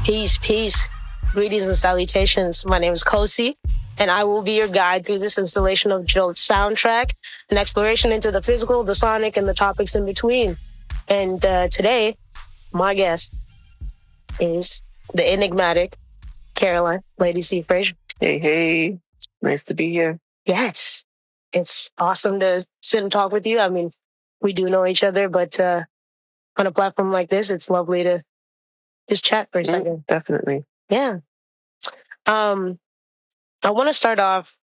Peace, peace. Greetings and salutations. My name is Kosi, and I will be your guide through this installation of Joat's Sndtrk, an exploration into the physical, the sonic, and the topics in between. And today, my guest is the enigmatic Caroline, Lady C. Frazier. Hey. Nice to be here. Yes, it's awesome to sit and talk with you. I mean, we do know each other, but on a platform like this, it's lovely to just chat for a second. Definitely. Yeah. I want to start off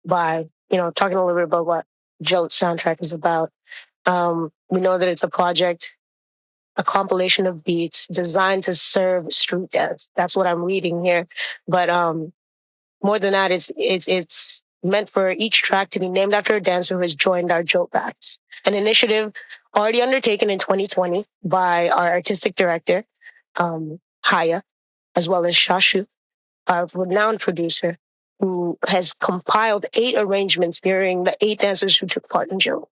by, talking a little bit about what Joat's Sndtrk is about. We know that it's a project, a compilation of beats designed to serve street dance. That's what I'm reading here. But more than that, it's meant for each track to be named after a dancer who has joined our Joat Backs, an initiative already undertaken in 2020 by our artistic director, Haya, as well as Shashu, a renowned producer who has compiled 8 arrangements mirroring the 8 dancers who took part in Joat.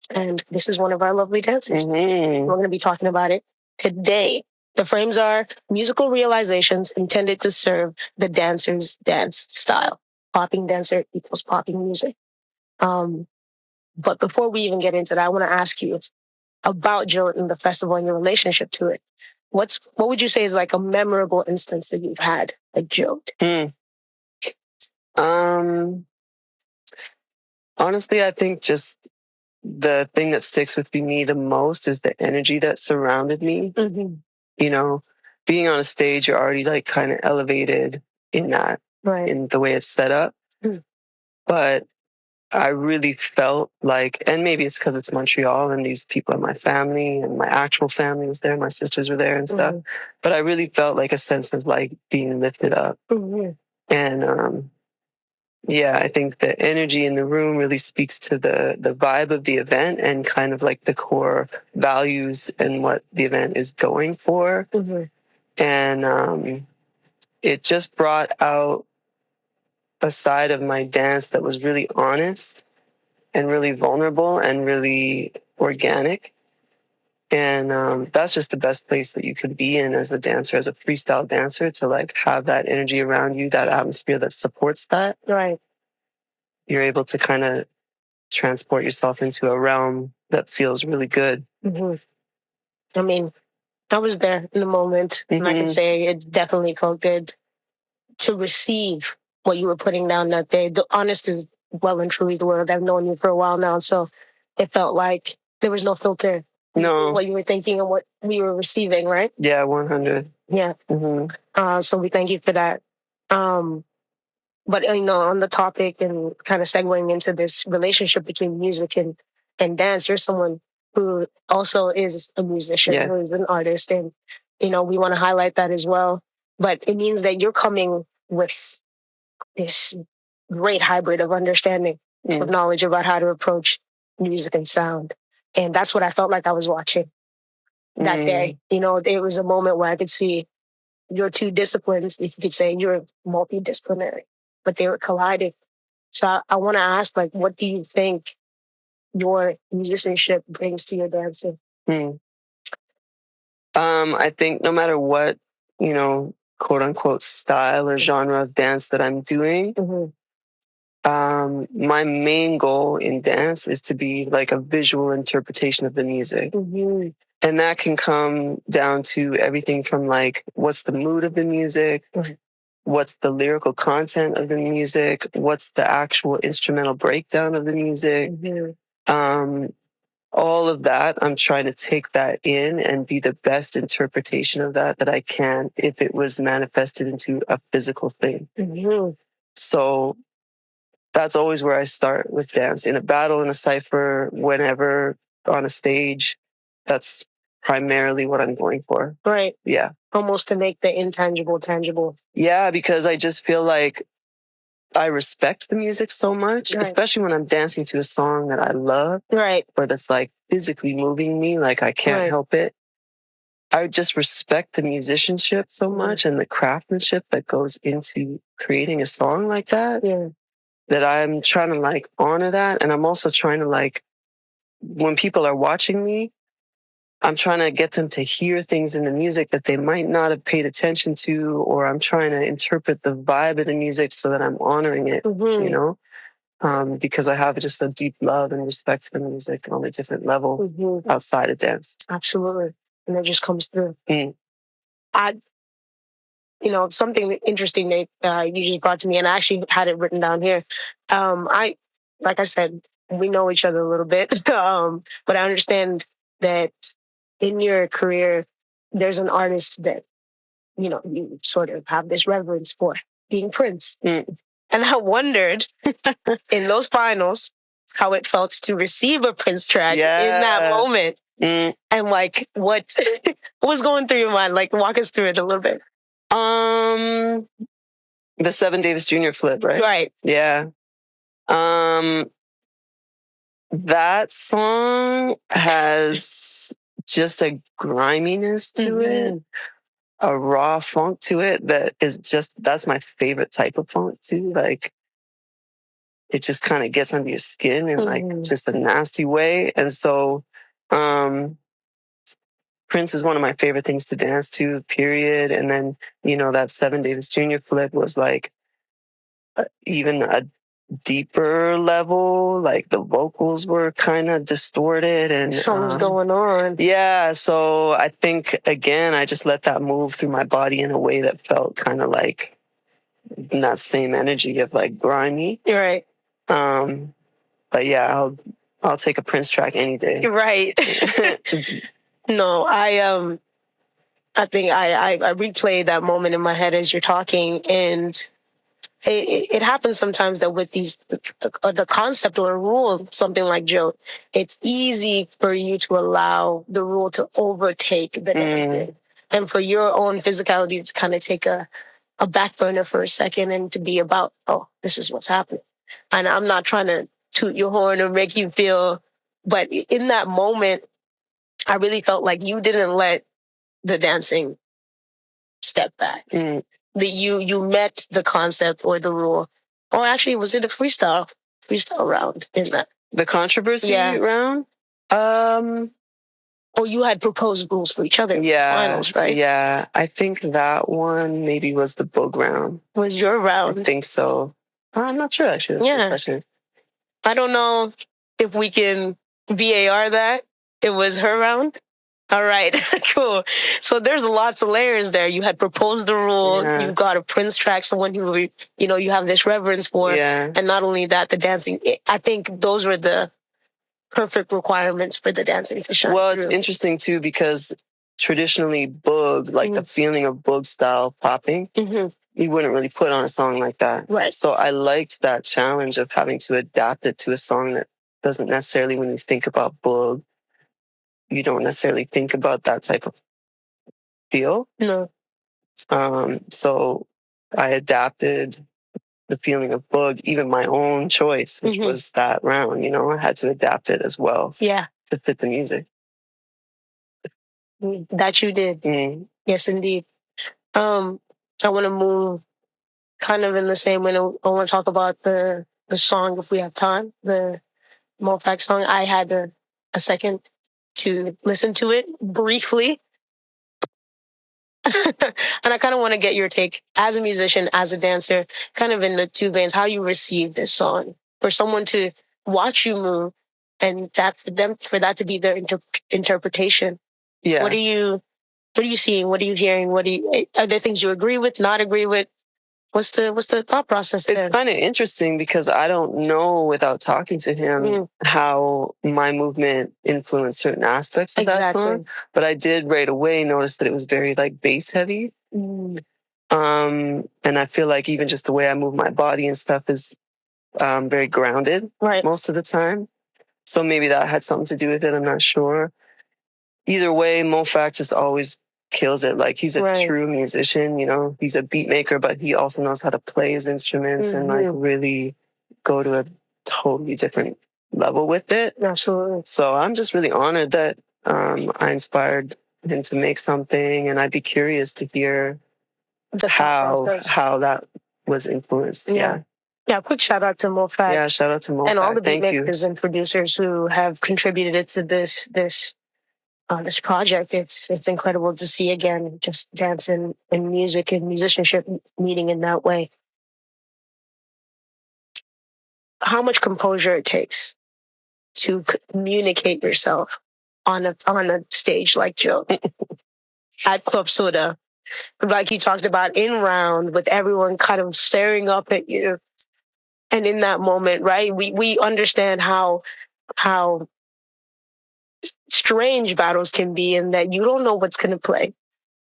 And this is one of our lovely dancers. Mm-hmm. We're going to be talking about it today. The frames are musical realizations intended to serve the dancer's dance style. Popping dancer equals popping music. But before we even get into that, I want to ask you about Joat and the festival and your relationship to it. What would you say is like a memorable instance that you've had at Joat? Honestly, I think just the thing that sticks with me the most is the energy that surrounded me. Mm-hmm. You know, being on a stage, you're already like kind of elevated in that, Right. in the way it's set up. But I really felt like, and maybe it's because it's Montreal and these people are my family and my actual family was there, my sisters were there and stuff. But I really felt like a sense of like being lifted up. And yeah, I think the energy in the room really speaks to the vibe of the event and kind of like the core values and what the event is going for. And it just brought out a side of my dance that was really honest and really vulnerable and really organic. And that's just the best place that you could be in as a dancer, as a freestyle dancer, to like have that energy around you, that atmosphere that supports that. Right. You're able to kind of transport yourself into a realm that feels really good. I mean, I was there in the moment, and I can say it definitely felt good to receive what you were putting down that day. The honest is well and truly the word. I've known you for a while now, so it felt like there was no filter. No. What you were thinking and what we were receiving, right? Yeah, 100. Yeah. So we thank you for that. But on the topic and kind of segueing into this relationship between music and dance, you're someone who also is a musician, who is an artist, and we want to highlight that as well. But it means that you're coming with this great hybrid of understanding, of knowledge about how to approach music and sound. And that's what I felt like I was watching that day. It was a moment where I could see your 2 disciplines, if you could say you're multidisciplinary, but they were colliding. So I want to ask, like, what do you think your musicianship brings to your dancing? I think no matter what, quote unquote style or genre of dance that I'm doing, my main goal in dance is to be like a visual interpretation of the music. And that can come down to everything from like, what's the mood of the music? What's the lyrical content of the music? What's the actual instrumental breakdown of the music? All of that, I'm trying to take that in and be the best interpretation of that I can if it was manifested into a physical thing. So that's always where I start with dance. In a battle, in a cypher, whenever on a stage, that's primarily what I'm going for. Right. Yeah. Almost to make the intangible tangible. Yeah, because I just feel like I respect the music so much, especially when I'm dancing to a song that I love. Right. Or that's like physically moving me, like I can't help it. I just respect the musicianship so much and the craftsmanship that goes into creating a song like that. That I'm trying to like honor that. And I'm also trying to like, when people are watching me, I'm trying to get them to hear things in the music that they might not have paid attention to, or I'm trying to interpret the vibe of the music so that I'm honoring it, you know? Because I have just a deep love and respect for music on a different level outside of dance. Absolutely. And it just comes through. Mm. Something interesting that you just brought to me, and I actually had it written down here. Like I said, we know each other a little bit, but I understand that in your career, there's an artist that, you sort of have this reverence for, being Prince. Mm. And I wondered in those finals how it felt to receive a Prince track in that moment. Mm. And like, what was going through your mind? Like, walk us through it a little bit. The 7 Davis Jr. flip, right? Right. Yeah. That song has just a griminess to it, a raw funk to it that is that's my favorite type of funk too. Like, it just kind of gets under your skin in like just a nasty way. And so, Prince is one of my favorite things to dance to, period. And then, that 7 Davis Jr. flip was like even a deeper level. Like, the vocals were kind of distorted and something's going on. Yeah. So I think, again, I just let that move through my body in a way that felt kind of like in that same energy of like grimy. Right. But yeah, I'll take a Prince track any day. Right. No, I think I replayed that moment in my head as you're talking, and it happens sometimes that with the concept or a rule, something like Joat, it's easy for you to allow the rule to overtake the dancing, and for your own physicality to kind of take a back burner for a second and to be about, oh, this is what's happening. And I'm not trying to toot your horn or make you feel, but in that moment, I really felt like you didn't let the dancing step back. That you met the concept or the rule, or actually, was it a freestyle round? In that the controversy round? Or you had proposed rules for each other in the finals, right? Yeah, I think that one maybe was the book round. Was your round? I think so. I'm not sure, actually. I don't know if we can VAR that. It was her round. All right, cool. So there's lots of layers there. You had proposed the rule. You got a Prince track, someone who you have this reverence for, and not only that, the dancing. I think those were the perfect requirements for the dancing to shine. Well, it's interesting too because traditionally boog, like the feeling of boog style popping, you wouldn't really put on a song like that. Right. So I liked that challenge of having to adapt it to a song that doesn't necessarily, when you think about boog, you don't necessarily think about that type of feel. No. So I adapted the feeling of boog, even my own choice, which was that round. I had to adapt it as well. Yeah. To fit the music. That you did. Yes, indeed. I want to move kind of in the same way. I want to talk about the song, if we have time, the Mofax song. I had a second to listen to it briefly. And I kind of want to get your take as a musician, as a dancer, kind of in the two veins, how you receive this song. For someone to watch you move and for that to be their interpretation. Yeah. What are you seeing? What are you hearing? Are there things you agree with, not agree with? What's the thought process there? It's kind of interesting because I don't know without talking to him how my movement influenced certain aspects of that song. But I did right away notice that it was very like bass heavy. And I feel like even just the way I move my body and stuff is very grounded most of the time. So maybe that had something to do with it. I'm not sure. Either way, Mofax just always kills it. Like, he's a true musician, he's a beat maker, but he also knows how to play his instruments and like really go to a totally different level with it. Absolutely. So I'm just really honored that I inspired him to make something, and I'd be curious to hear how that was influenced. Yeah. Quick shout out to Mofax. Yeah, shout out to Mofax. And all the beat makers and producers who have contributed to this this project. It's incredible to see again, just dance and music and musicianship meeting in that way. How much composure it takes to communicate yourself on a stage like Joe at Club Soda, like you talked about, in round with everyone kind of staring up at you, and in that moment, right? We understand how strange battles can be, and that you don't know what's going to play.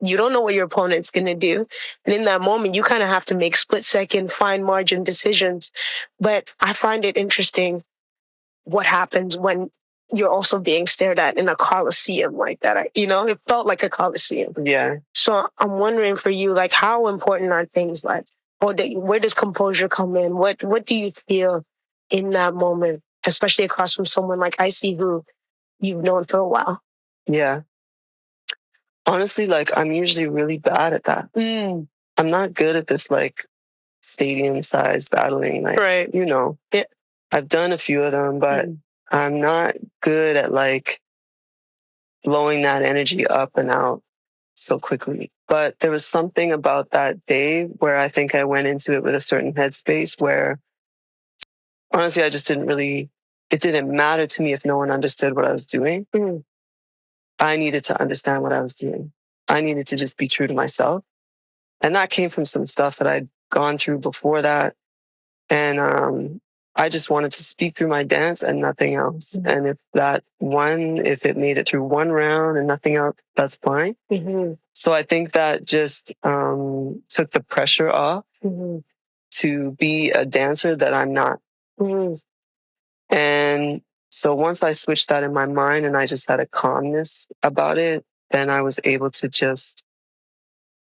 You don't know what your opponent's going to do. And in that moment, you kind of have to make split second, fine margin decisions. But I find it interesting what happens when you're also being stared at in a coliseum like that. It felt like a coliseum. Yeah. So I'm wondering for you, like, how important are things like, where does composure come in? What do you feel in that moment, especially across from someone like Icy, who you've known for a while? Yeah. Honestly, like, I'm usually really bad at that. I'm not good at this, like, stadium size battling. Like, right. Yeah. I've done a few of them, but I'm not good at, like, blowing that energy up and out so quickly. But there was something about that day where I think I went into it with a certain headspace where, honestly, it didn't matter to me if no one understood what I was doing. I needed to understand what I was doing. I needed to just be true to myself. And that came from some stuff that I'd gone through before that. And I just wanted to speak through my dance and nothing else. And if it made it through one round and nothing else, that's fine. So I think that just took the pressure off to be a dancer that I'm not. And so once I switched that in my mind and I just had a calmness about it, then I was able to just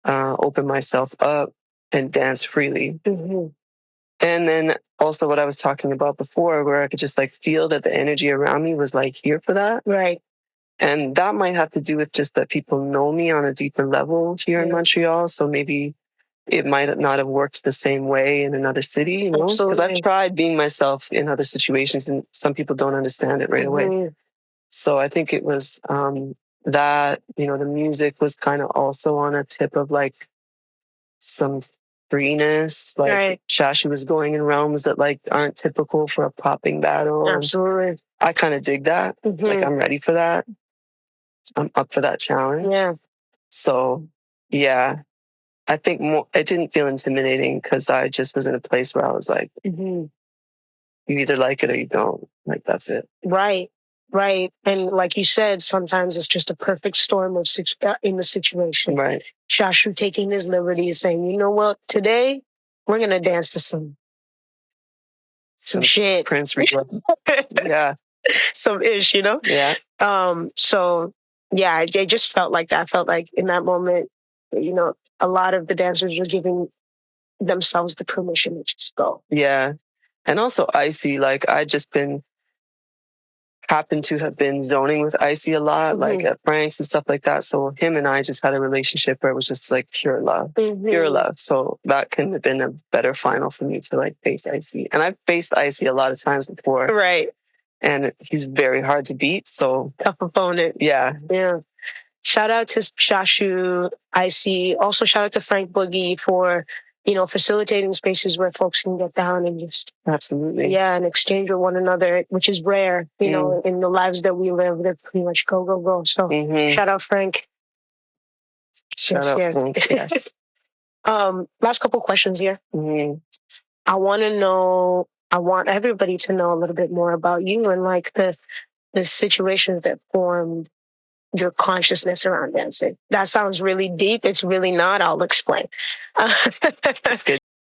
open myself up and dance freely. And then also what I was talking about before, where I could just like feel that the energy around me was like here for that. Right. And that might have to do with just that people know me on a deeper level here in Montreal. So maybe it might not have worked the same way in another city, Because I've tried being myself in other situations and some people don't understand it right away. So I think it was that, the music was kind of also on a tip of like some freeness. Like Shashi was going in realms that like aren't typical for a popping battle. Absolutely. I kind of dig that. Like I'm ready for that. I'm up for that challenge. Yeah. So yeah, I think it didn't feel intimidating because I just was in a place where I was like, you either like it or you don't. Like that's it. Right. Right. And like you said, sometimes it's just a perfect storm in the situation. Right. Shashu taking his liberties, saying, you know what, today we're going to dance to some shit. Prince Yeah. Some ish, Yeah. So yeah, it just felt like that. I felt like in that moment, a lot of the dancers were giving themselves the permission to just go. Yeah. And also Icy, like happened to have been zoning with Icy a lot, like at Frank's and stuff like that. So him and I just had a relationship where it was just like pure love, pure love. So that couldn't have been a better final for me to like face Icy. And I've faced Icy a lot of times before. Right. And he's very hard to beat. So tough opponent. Yeah. Yeah. Shout out to Shashu, Icy. Also shout out to Frank Boogie for, facilitating spaces where folks can get down and just and exchange with one another, which is rare, in the lives that we live. They're pretty much go, go, go. So shout out Frank. Shout out Frank. Yes. Last couple questions here. I want everybody to know a little bit more about you and like the situations that formed your consciousness around dancing. That sounds really deep. It's really not. I'll explain. That's good.